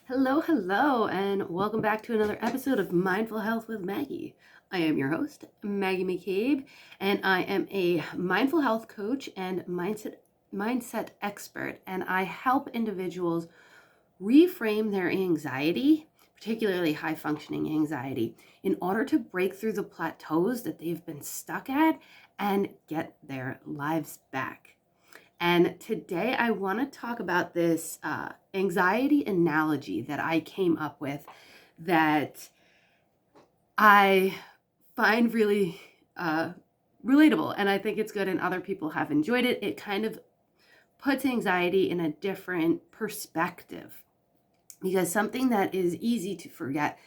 Hello, hello, and welcome back to another episode of Mindful Health with Maggie. I am your host, Maggie McCabe, and I am a mindful health coach and mindset expert, and I help individuals reframe their anxiety, particularly high functioning anxiety, in order to break through the plateaus that they've been stuck at and get their lives back. And today I want to talk about this anxiety analogy that I came up with that I find really relatable. And I think it's good, and other people have enjoyed it. It kind of puts anxiety in a different perspective, because something that is easy to forget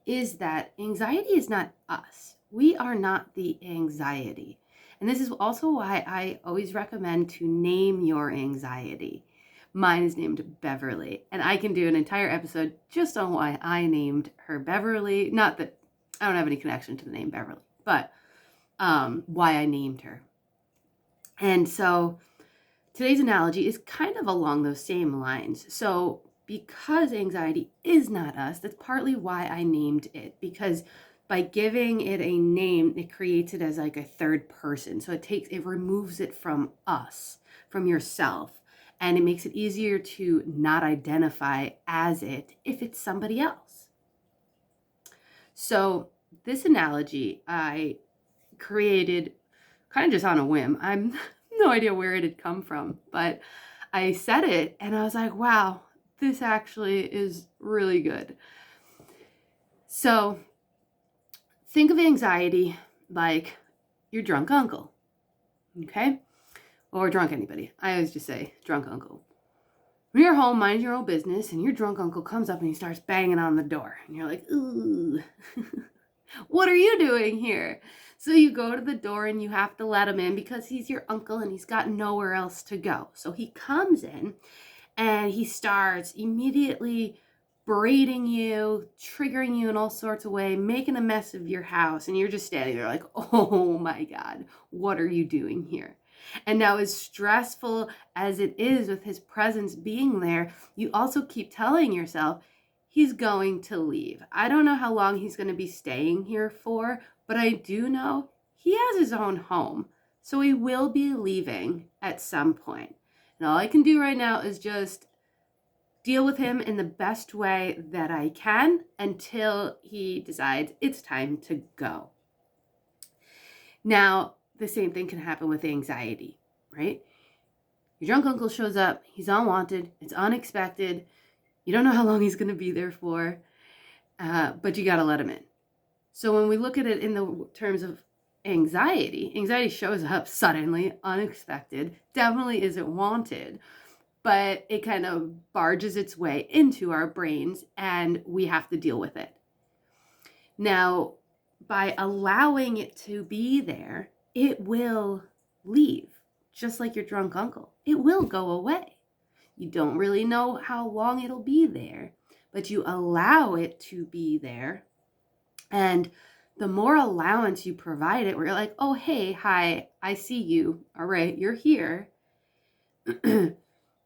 is that anxiety is not us. We are not the anxiety. And this is also why I always recommend to name your anxiety. Mine is named Beverly, and I can do an entire episode just on why I named her Beverly. Not that I don't have any connection to the name Beverly, but why I named her. And so today's analogy is kind of along those same lines. So because anxiety is not us, that's partly why I named it, because by giving it a name, it creates it as like a third person. So it removes it from us, from yourself, and it makes it easier to not identify as it if it's somebody else. So this analogy I created kind of just on a whim. I'm no idea where it had come from, but I said it and I was like, wow, this actually is really good. So think of anxiety like your drunk uncle, okay? Or drunk anybody. I always just say drunk uncle. When you're home, mind your own business, and your drunk uncle comes up and he starts banging on the door. And you're like, ooh, what are you doing here? So you go to the door and you have to let him in because he's your uncle and he's got nowhere else to go. So he comes in and he starts immediately berating you, triggering you in all sorts of ways, making a mess of your house. And you're just standing there like, oh my God, what are you doing here? And now, as stressful as it is with his presence being there, you also keep telling yourself, he's going to leave. I don't know how long he's going to be staying here for, but I do know he has his own home. So he will be leaving at some point. And all I can do right now is just deal with him in the best way that I can until he decides it's time to go. Now, the same thing can happen with anxiety, right? Your drunk uncle shows up, he's unwanted, it's unexpected, you don't know how long he's going to be there for, but you got to let him in. So when we look at it in the terms of anxiety shows up suddenly, unexpected, definitely isn't wanted, but it kind of barges its way into our brains and we have to deal with it. Now, by allowing it to be there, it will leave, just like your drunk uncle. It will go away. You don't really know how long it'll be there, but you allow it to be there. And the more allowance you provide it, where you're like, oh, hey, hi, I see you. All right, you're here.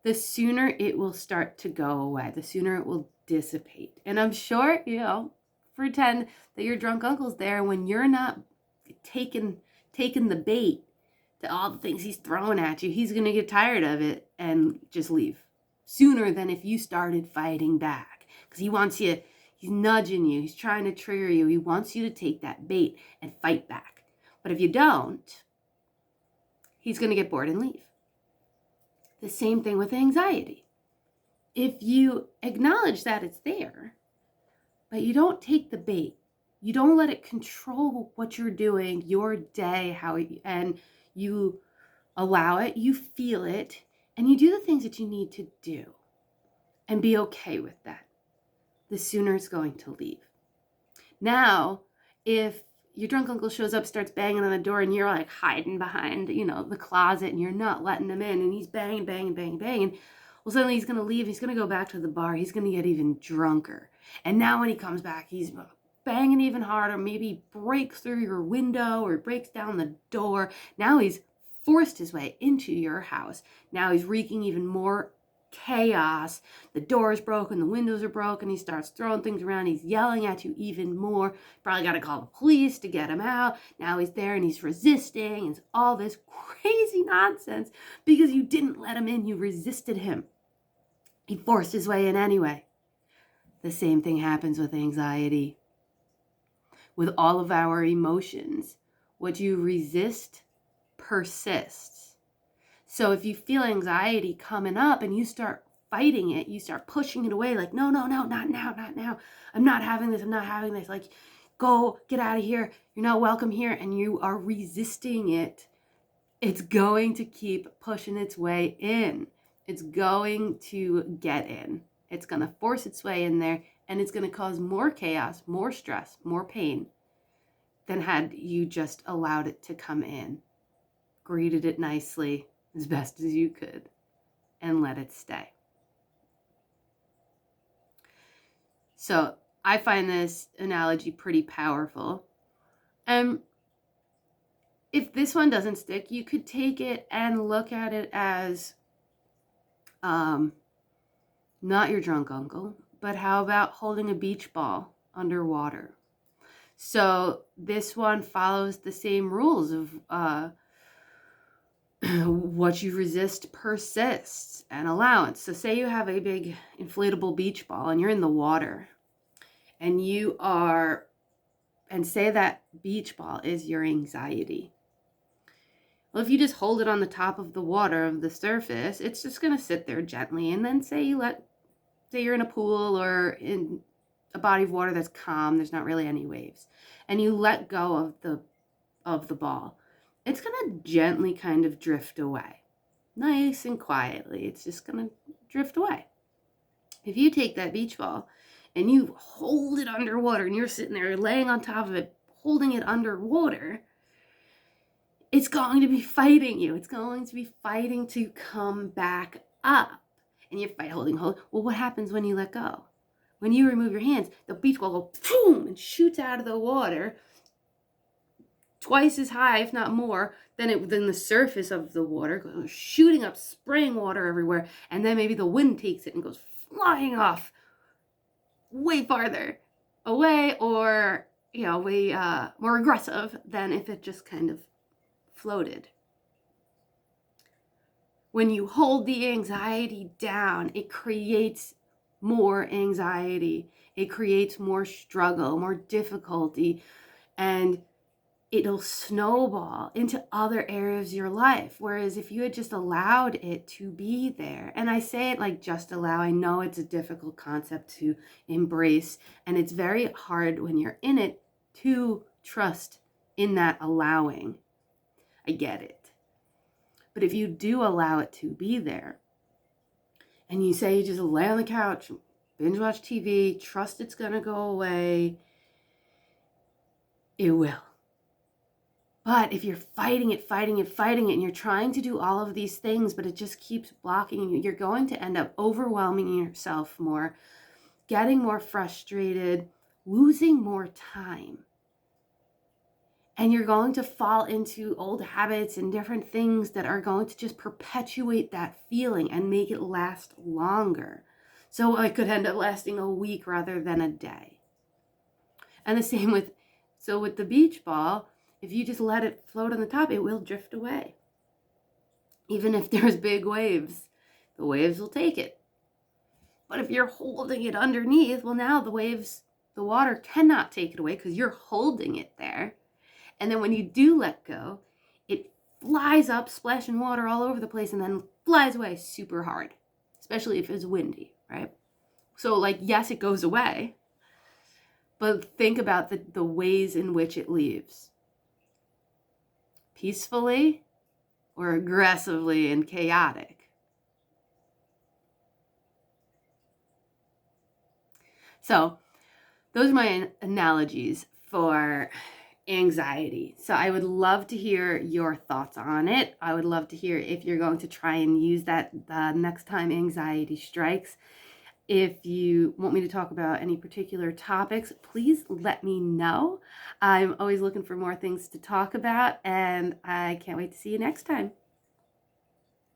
The sooner it will start to go away, the sooner it will dissipate. And I'm sure, pretend that your drunk uncle's there when you're not taking the bait to all the things he's throwing at you. He's going to get tired of it and just leave sooner than if you started fighting back, because he wants you, he's nudging you, he's trying to trigger you, he wants you to take that bait and fight back. But if you don't, he's going to get bored and leave. The same thing with anxiety. If you acknowledge that it's there, but you don't take the bait, you don't let it control what you're doing, your day, and you allow it, you feel it, and you do the things that you need to do and be okay with that, the sooner it's going to leave. Now, if your drunk uncle shows up, starts banging on the door, and you're like hiding behind, the closet, and you're not letting him in, and he's banging, banging, banging, banging, well, suddenly he's going to leave. He's going to go back to the bar. He's going to get even drunker. And now when he comes back, he's banging even harder, maybe breaks through your window or breaks down the door. Now he's forced his way into your house. Now he's wreaking even more chaos. The door is broken, the windows are broken. He starts throwing things around. He's yelling at you even more. Probably got to call the police to get him out. Now he's there and he's resisting. It's all this crazy nonsense because you didn't let him in. You resisted him. He forced his way in anyway. The same thing happens with anxiety. With all of our emotions, what you resist persists. So if you feel anxiety coming up and you start fighting it, you start pushing it away like, no, not now. I'm not having this. Like, go, get out of here. You're not welcome here. And you are resisting it. It's going to keep pushing its way in. It's going to get in. It's going to force its way in there, and it's going to cause more chaos, more stress, more pain than had you just allowed it to come in, greeted it nicely as best as you could, and let it stay. So I find this analogy pretty powerful. If this one doesn't stick, you could take it and look at it as not your drunk uncle, but how about holding a beach ball underwater? So this one follows the same rules of what you resist persists and allowance. So say you have a big inflatable beach ball and you're in the water and say that beach ball is your anxiety. Well, if you just hold it on the top of the water, of the surface, it's just going to sit there gently. And then say you're in a pool or in a body of water that's calm, there's not really any waves, and you let go of the ball, it's going to gently kind of drift away. Nice and quietly, it's just going to drift away. If you take that beach ball and you hold it underwater and you're sitting there laying on top of it, holding it underwater, it's going to be fighting you. It's going to be fighting to come back up. And you're holding. Well, what happens when you let go? When you remove your hands, the beach ball goes boom and shoots out of the water twice as high, if not more, than the surface of the water, goes shooting up, spraying water everywhere, and then maybe the wind takes it and goes flying off way farther away, or way more aggressive than if it just kind of floated. When you hold the anxiety down, it creates more anxiety. It creates more struggle, more difficulty, and it'll snowball into other areas of your life. Whereas if you had just allowed it to be there, and I say it like just allow, I know it's a difficult concept to embrace, and it's very hard when you're in it to trust in that allowing. I get it. But if you do allow it to be there, and you say you just lay on the couch, binge watch TV, trust it's going to go away, it will. But if you're fighting it, and you're trying to do all of these things, but it just keeps blocking you, you're going to end up overwhelming yourself more, getting more frustrated, losing more time. And you're going to fall into old habits and different things that are going to just perpetuate that feeling and make it last longer. So it could end up lasting a week rather than a day. And the same with the beach ball, if you just let it float on the top, it will drift away. Even if there's big waves, the waves will take it. But if you're holding it underneath, well, now the water cannot take it away because you're holding it there. And then when you do let go, it flies up, splashing water all over the place, and then flies away super hard, especially if it's windy, right? So yes, it goes away, but think about the ways in which it leaves. Peacefully or aggressively and chaotic. So those are my analogies for anxiety. So I would love to hear your thoughts on it. I would love to hear if you're going to try and use that the next time anxiety strikes. If you want me to talk about any particular topics, please let me know. I'm always looking for more things to talk about, and I can't wait to see you next time.